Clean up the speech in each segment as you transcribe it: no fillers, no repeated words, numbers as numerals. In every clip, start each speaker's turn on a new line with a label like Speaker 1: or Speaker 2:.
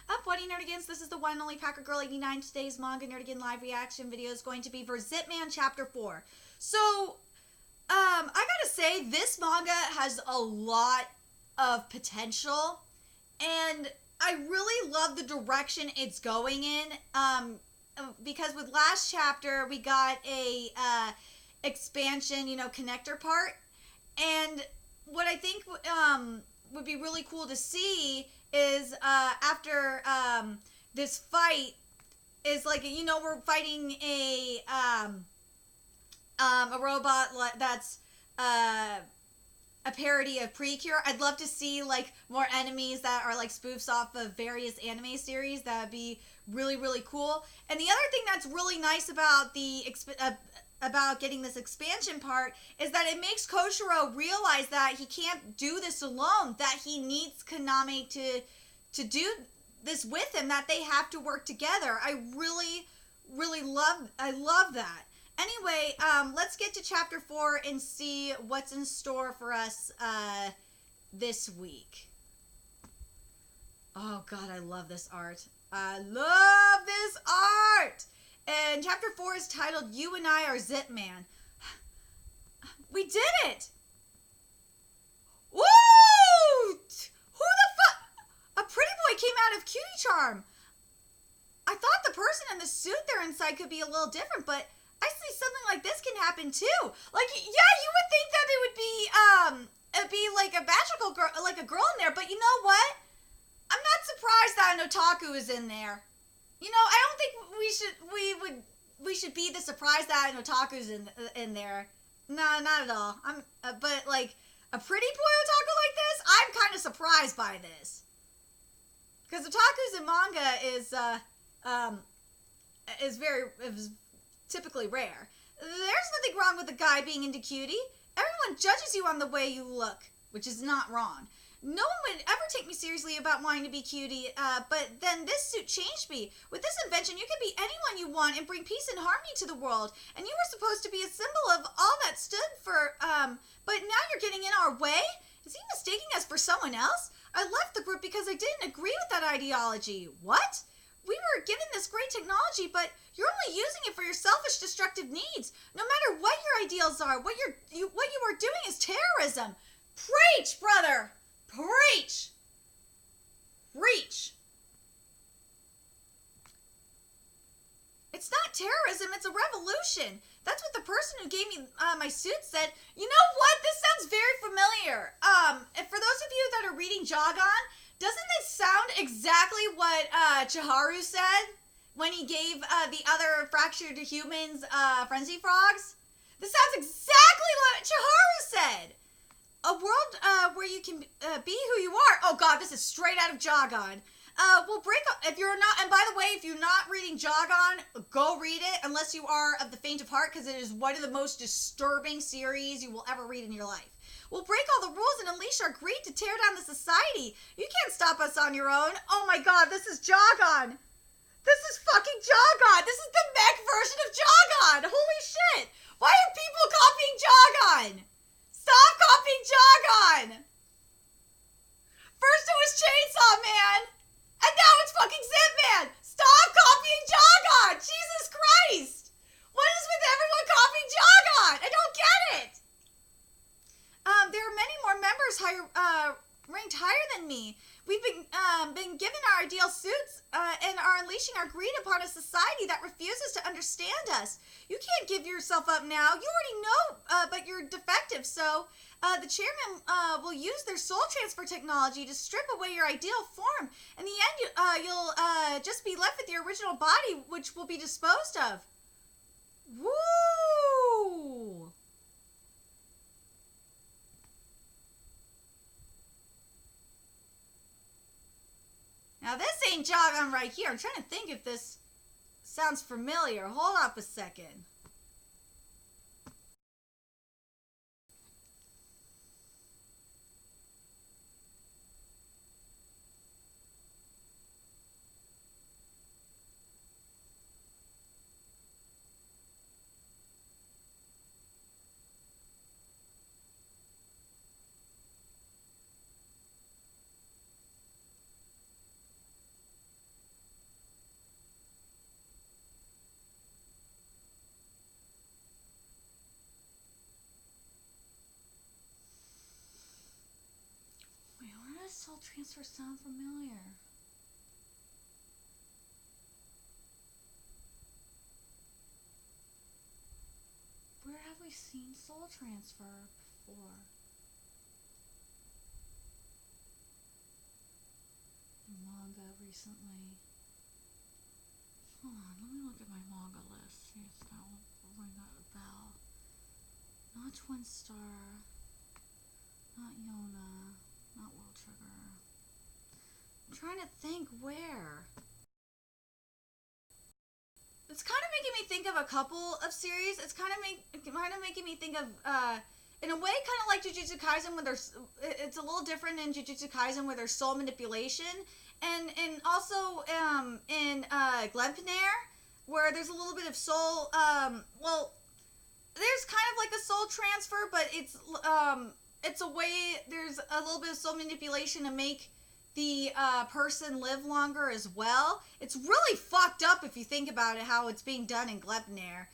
Speaker 1: Up, what nerdigans? This is the one and only Packer Girl 89. Today's manga nerdigan live reaction video is going to be for Zipman Chapter 4. So, I gotta say, this manga has a lot of potential, and I really love the direction it's going in. Because with last chapter, we got a expansion, connector part, and what I think would be really cool to see is after this fight is like, we're fighting a robot that's a parody of Precure. I'd love to see like more enemies that are like spoofs off of various anime series. That would be really, really cool. And the other thing that's really nice about the about getting this expansion part is that it makes Koshiro realize that he can't do this alone, that he needs Kaname to do this with him, that they have to work together. I really love that. Anyway, let's get to chapter 4 and see what's in store for us this week. Oh god, I love this art. I love this art! And chapter 4 is titled, You and I Are Zipman. We did it! Woo! Who the fuck? A pretty boy came out of Cutie Charm. I thought the person in the suit there inside could be a little different, but I see something like this can happen too. Like, yeah, you would think that it'd be like a magical girl, like a girl in there, but you know what? I'm not surprised that an otaku is in there. I don't think we should be the surprised that an otaku's in there. No, not at all. But like a pretty boy otaku like this, I'm kind of surprised by this. Because otakus in manga is typically rare. There's nothing wrong with a guy being into cutie. Everyone judges you on the way you look, which is not wrong. No one would ever take me seriously about wanting to be cutie, but then this suit changed me. With this invention, you can be anyone you want and bring peace and harmony to the world. And you were supposed to be a symbol of all that stood for, but now you're getting in our way? Is he mistaking us for someone else? I left the group because I didn't agree with that ideology. What? We were given this great technology, but you're only using it for your selfish, destructive needs. No matter what your ideals are, what you are doing is terrorism. Preach, brother! Preach! Preach! It's not terrorism, it's a revolution. That's what the person who gave me my suit said. You know what? This sounds very familiar. And for those of you that are reading Jogon, doesn't this sound exactly what Chiharu said when he gave the other fractured humans frenzy frogs? This sounds exactly what Chiharu said. A world where you can be who you are. Oh god, this is straight out of Jogon. We'll break up if you're not. And by the way, if you're not reading Jogon, go read it. Unless you are of the faint of heart, because it is one of the most disturbing series you will ever read in your life. We'll break all the rules and unleash our greed to tear down the society. You can't stop us on your own. Oh my god, this is Jogon. This is fucking Jogon. This is the mech version of Jogon. Holy shit. Why are people copying Jogon? Stop copying Jogon. First it was Chainsaw Man, and now it's fucking Zipman. Stop copying Jogon. Jesus Christ. What is with everyone copying Jogon? I don't get it. There are many more members ranked higher than me. We've been given our ideal suits and are unleashing our greed upon a society that refuses to understand us. You can't give yourself up now. You already know, but you're defective. So the chairman will use their soul transfer technology to strip away your ideal form. In the end, you'll just be left with your original body, which will be disposed of. Woo! Now this ain't Jogon right here. I'm trying to think if this sounds familiar. Hold up a second. soul transfer sound familiar? Where have we seen soul transfer before? In manga recently. Hold on, let me look at my manga list. See if that will ring a bell. Not Twin Star. Not Yona. Not World Trigger. I'm trying to think where. It's kind of making me think of a couple of series. It's kind of making me think of, in a way, kind of like Jujutsu Kaisen, where it's a little different in Jujutsu Kaisen, where there's soul manipulation, and also in Gleipnir, where there's a little bit of soul. Well, there's kind of like a soul transfer, but it's a way. There's a little bit of soul manipulation to make the person live longer as well. It's really fucked up if you think about it, how it's being done in Gleipnir.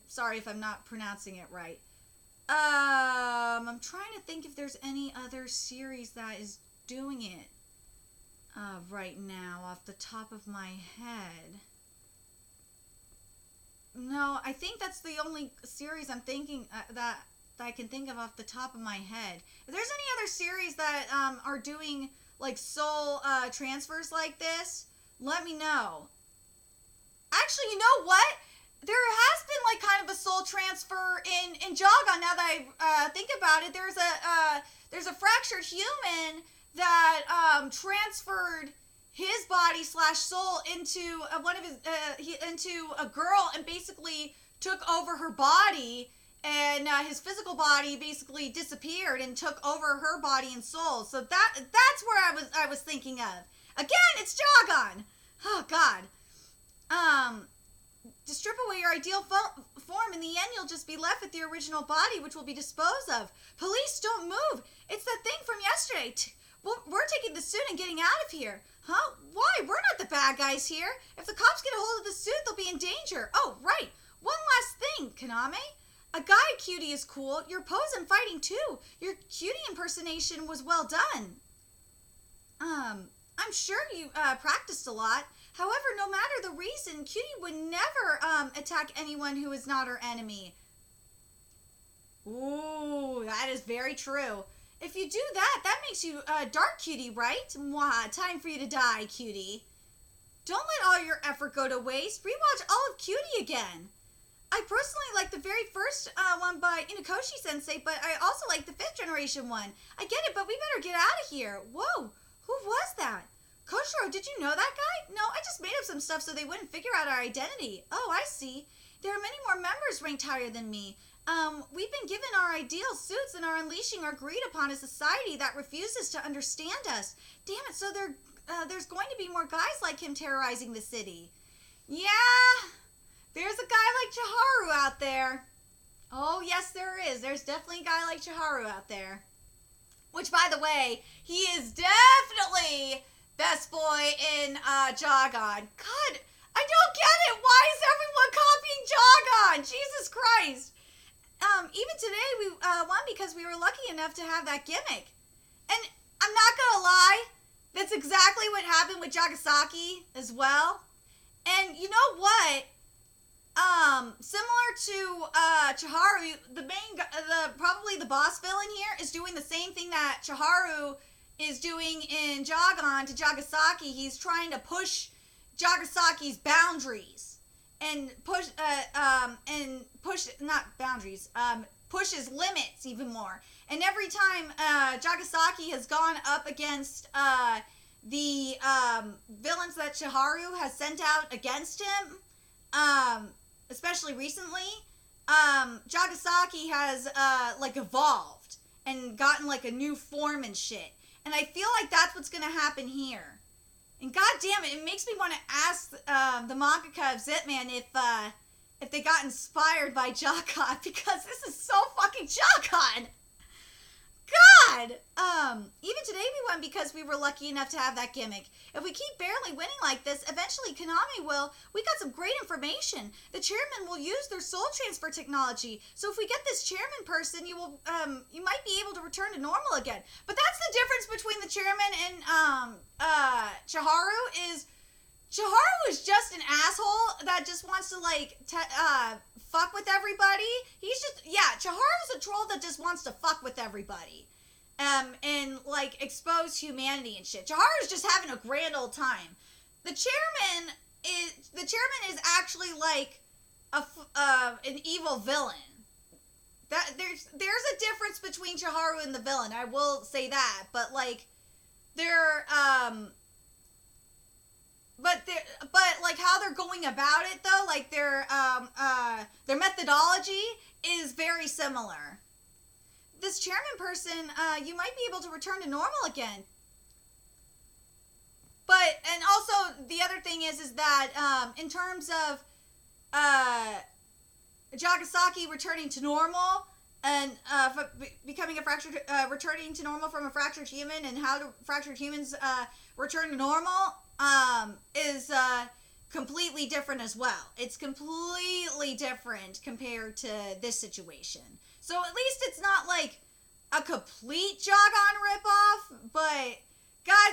Speaker 1: Sorry if I'm not pronouncing it right. I'm trying to think if there's any other series that is doing it right now off the top of my head. No, I think that's the only series I'm thinking that I can think of off the top of my head. If there's any other series that are doing like soul transfers like this, let me know. Actually, you know what? There has been like kind of a soul transfer in Jogon. Now that I think about it, there's a fractured human that transferred his body / soul into into a girl and basically took over her body. And his physical body basically disappeared and took over her body and soul. So that's where I was thinking of. Again, it's Jogon. Oh God. To strip away your ideal form, in the end you'll just be left with the original body, which will be disposed of. Police, don't move. It's that thing from yesterday. We're taking the suit and getting out of here. Huh? Why? We're not the bad guys here. If the cops get a hold of the suit, they'll be in danger. Oh, right. One last thing, Kaname. A guy cutie is cool. Your pose and fighting too. Your cutie impersonation was well done. I'm sure you practiced a lot. However, no matter the reason, Cutie would never attack anyone who is not her enemy. Ooh, that is very true. If you do that, that makes you Dark Cutie, right? Mwah, time for you to die, Cutie. Don't let all your effort go to waste. Rewatch all of Cutie again. I personally like the very first one by Inakoshi-sensei, but I also like the 5th generation one. I get it, but we better get out of here. Whoa, who was that? Koshiro, did you know that guy? No, I just made up some stuff so they wouldn't figure out our identity. Oh, I see. There are many more members ranked higher than me. We've been given our ideal suits and are unleashing our greed upon a society that refuses to understand us. Damn it, so there's going to be more guys like him terrorizing the city. Yeah, there's a guy like Chiharu out there. Oh, yes, there is. There's definitely a guy like Chiharu out there. Which, by the way, he is definitely best boy in Jogon. God, I don't get it. Why is everyone copying Jogon? Jesus Christ. Even today we won because we were lucky enough to have that gimmick. And I'm not gonna lie, that's exactly what happened with Jagasaki as well. And you know what? Similar to Chiharu, probably the boss villain here is doing the same thing that Chiharu is doing in Jogon to Jagasaki. He's trying to push Jagasaki's boundaries and push his limits even more. And every time Jagasaki has gone up against the villains that Chiharu has sent out against him, especially recently, Jagasaki has like evolved and gotten like a new form and shit. And I feel like that's what's gonna happen here. And god damn it, it makes me want to ask the mangaka of Zipman if they got inspired by Jogon, because this is so fucking Jogon. God! Even today we won because we were lucky enough to have that gimmick. If we keep barely winning like this, eventually Konami will. We got some great information. The chairman will use their soul transfer technology. So if we get this chairman person, you might be able to return to normal again. But that's the difference between the chairman and Chiharu is just an asshole that just wants to like fuck with everybody. Chiharu's a troll that just wants to fuck with everybody. And like expose humanity and shit. Chiharu's just having a grand old time. The chairman is actually like an evil villain. That there's a difference between Chiharu and the villain. I will say that, but like but like how they're going about it though, like their methodology is very similar. This chairman person, you might be able to return to normal again. And also the other thing is that in terms of Jagasaki returning to normal and becoming a fractured, returning to normal from a fractured human, and how do fractured humans return to normal is completely different as well. It's completely different compared to this situation. So at least it's not like a complete Jogon ripoff, but God,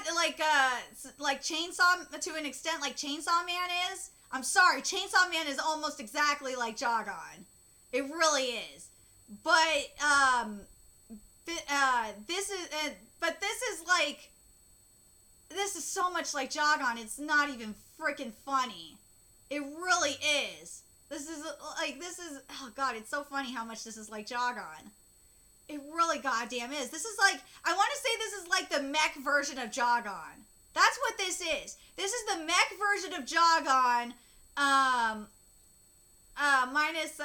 Speaker 1: like Chainsaw to an extent, like Chainsaw Man is. I'm sorry, Chainsaw Man is almost exactly like Jogon. It really is. But this is so much like Jogon. It's not even freaking funny. It really is. This is oh god, it's so funny how much this is like Jogon. It really goddamn is. This is like, I want to say this is like the mech version of Jogon. That's what this is. This is the mech version of Jogon, minus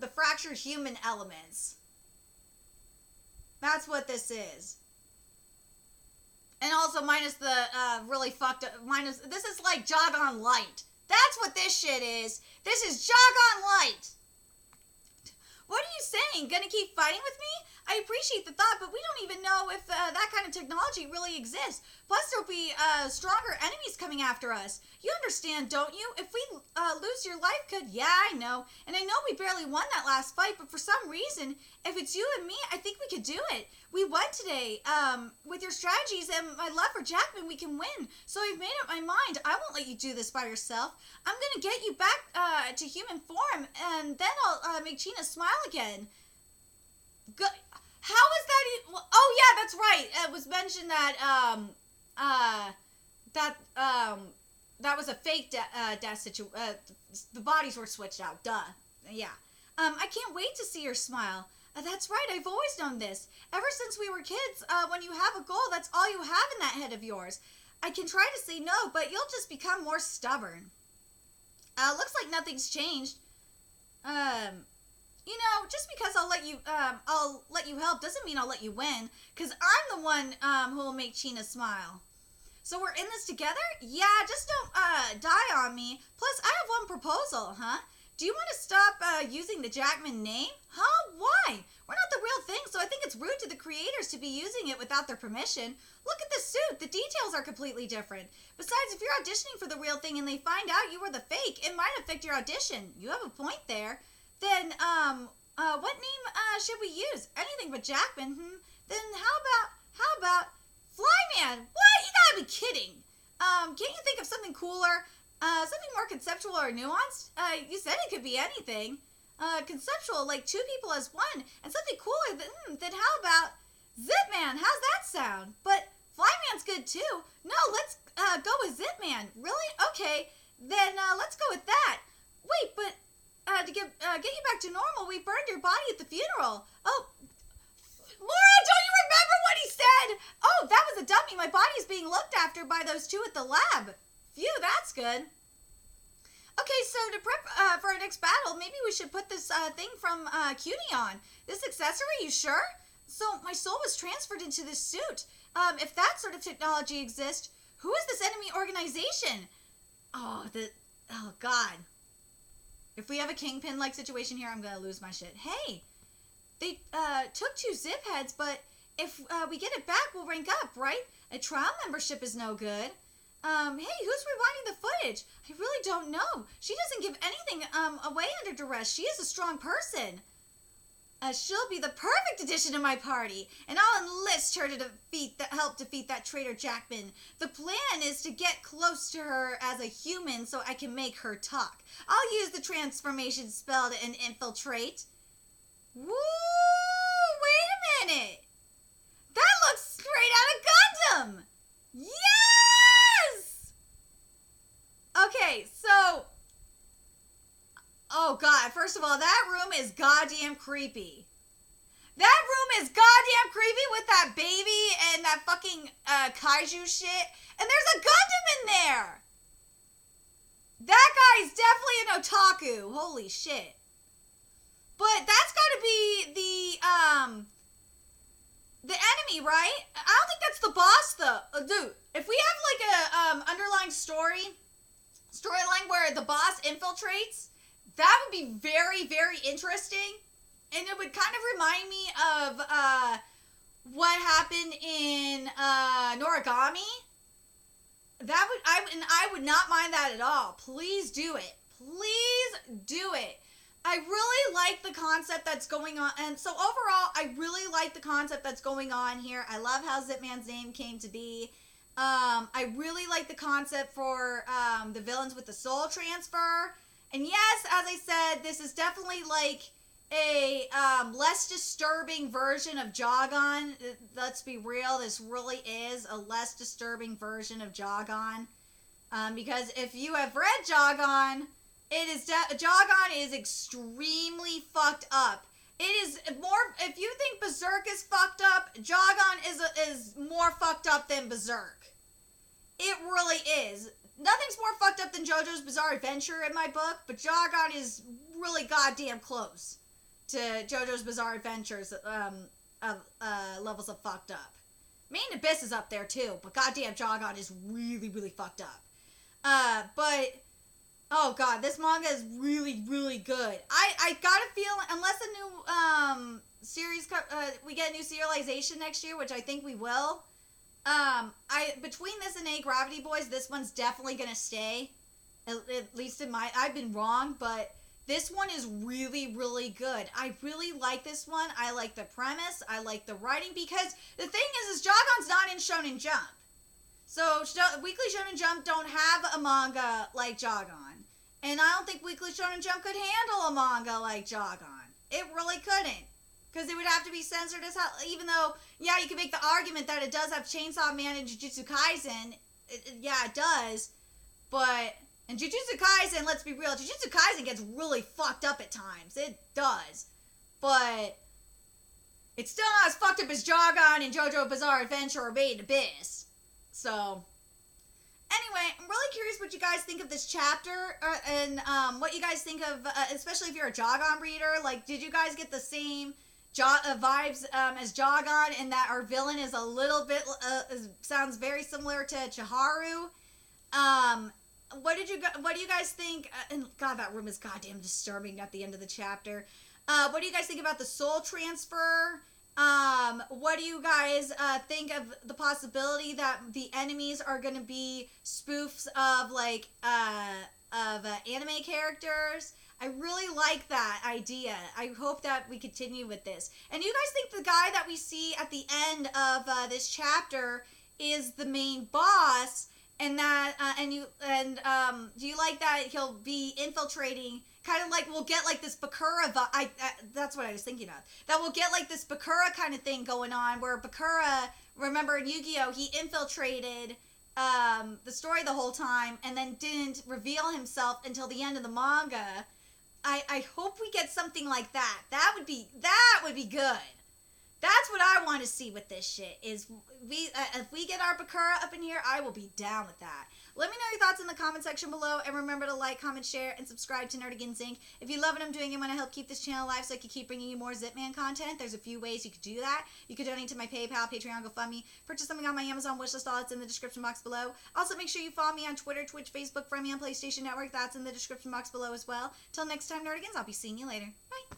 Speaker 1: the fractured human elements. That's what this is. And also minus the really fucked up, this is like Jogon Light. That's what this shit is. This is Jogon Light. What are you saying? Gonna keep fighting with me? I appreciate the thought, but we don't even know if that kind of technology really exists. Plus, there'll be stronger enemies coming after us. You understand, don't you? If we lose your life could... Yeah, I know. And I know we barely won that last fight, but for some reason, if it's you and me, I think we could do it. We won today. With your strategies and my love for Jackman, we can win. So I've made up my mind. I won't let you do this by yourself. I'm going to get you back to human form, and then I'll make China smile again. How is that? Oh yeah, that's right. It was mentioned that that was a fake death situation. The bodies were switched out. Duh. Yeah. I can't wait to see your smile. That's right. I've always known this. Ever since we were kids, when you have a goal, that's all you have in that head of yours. I can try to say no, but you'll just become more stubborn. Looks like nothing's changed. You know, just because I'll let you help doesn't mean I'll let you win. Because I'm the one who will make China smile. So we're in this together? Yeah, just don't die on me. Plus, I have one proposal, huh? Do you want to stop using the Jackman name? Huh? Why? We're not the real thing, so I think it's rude to the creators to be using it without their permission. Look at the suit. The details are completely different. Besides, if you're auditioning for the real thing and they find out you were the fake, it might affect your audition. You have a point there. Then, what name should we use? Anything but Jackman, Then how about Flyman? What? You gotta be kidding. Can't you think of something cooler? Something more conceptual or nuanced? You said it could be anything. Conceptual, like two people as one, and something cooler then how about Zipman? How's that sound? But Flyman's good too. No, let's go with Zipman. Really? Okay, then let's go with that. Wait, but to get you back to normal, we burned your body at the funeral. Oh, Laura, don't you remember what he said? Oh, that was a dummy. My body's being looked after by those two at the lab. Phew, that's good. Okay, so to prep for our next battle, maybe we should put this thing from Cutie on. This accessory, you sure? So my soul was transferred into this suit. If that sort of technology exists, who is this enemy organization? Oh, God. If we have a kingpin-like situation here, I'm going to lose my shit. Hey, they took 2 zip heads, but if we get it back, we'll rank up, right? A trial membership is no good. Hey, who's rewinding the footage? I really don't know. She doesn't give anything away under duress. She is a strong person. She'll be the perfect addition to my party, and I'll enlist her to help defeat that traitor Jackman. The plan is to get close to her as a human so I can make her talk. I'll use the transformation spell to infiltrate. Woo! Wait a minute! That looks straight out of Gundam! Yes! Okay, so... Oh god, first of all, that room is goddamn creepy. That room is goddamn creepy with that baby and that fucking kaiju shit. And there's a Gundam in there! That guy's definitely an otaku. Holy shit. But that's gotta be the enemy, right? I don't think that's the boss, though. Dude, if we have like a underlying storyline where the boss infiltrates, that would be very, very interesting. And it would kind of remind me of what happened in Noragami. I would not mind that at all. Please do it. Please do it. I really like the concept that's going on. And so overall, I really like the concept that's going on here. I love how Zipman's name came to be. I really like the concept for the villains with the soul transfer. And yes, as I said, this is definitely like a less disturbing version of Jogon. Let's be real, this really is a less disturbing version of Jogon. Because if you have read Jogon, Jogon is extremely fucked up. It is more, if you think Berserk is fucked up, Jogon is more fucked up than Berserk. It really is. Nothing's more fucked up than JoJo's Bizarre Adventure in my book, but Jogon is really goddamn close to JoJo's Bizarre Adventures levels of fucked up. Main Abyss is up there too, but goddamn Jogon is really, really fucked up. But oh god, this manga is really, really good. I got a feeling, unless a new series, we get a new serialization next year, which I think we will. Between this and A Gravity Boys, this one's definitely gonna stay. At least in my, I've been wrong, but this one is really, really good. I really like this one. I like the premise. I like the writing, because the thing is Jogon's not in Shonen Jump. So Weekly Shonen Jump don't have a manga like Jogon. And I don't think Weekly Shonen Jump could handle a manga like Jogon. It really couldn't. Because it would have to be censored as hell. Even though, yeah, you can make the argument that it does have Chainsaw Man and Jujutsu Kaisen. Yeah, it does. But, and Jujutsu Kaisen, let's be real, Jujutsu Kaisen gets really fucked up at times. It does. But it's still not as fucked up as Jogon and JoJo Bizarre Adventure or Made in Abyss. So, anyway, I'm really curious what you guys think of this chapter, and what you guys think of, especially if you're a Jogon reader. Like, did you guys get the same vibes as Jogon, and that our villain is a little bit sounds very similar to Chiharu? What do you guys think? And God, that room is goddamn disturbing at the end of the chapter. What do you guys think about the soul transfer? What do you guys think of the possibility that the enemies are going to be spoofs of like anime characters? I really like that idea. I hope that we continue with this. And you guys think the guy that we see at the end of this chapter is the main boss, and that do you like that he'll be infiltrating? Kind of like we'll get like this Bakura. That's what I was thinking of. That we'll get like this Bakura kind of thing going on, where Bakura, remember in Yu-Gi-Oh, he infiltrated the story the whole time and then didn't reveal himself until the end of the manga. I hope we get something like that. That would be good. That's what I want to see with this shit. Is if we get our Bakura up in here, I will be down with that. Let me know your thoughts in the comment section below, and remember to like, comment, share, and subscribe to Nerdigans Inc. If you love what I'm doing and want to help keep this channel alive so I can keep bringing you more Zipman content, there's a few ways you could do that. You could donate to my PayPal, Patreon, GoFundMe, purchase something on my Amazon wishlist, all that's in the description box below. Also, make sure you follow me on Twitter, Twitch, Facebook, friend me on PlayStation Network, that's in the description box below as well. Till next time, Nerdigans, I'll be seeing you later. Bye!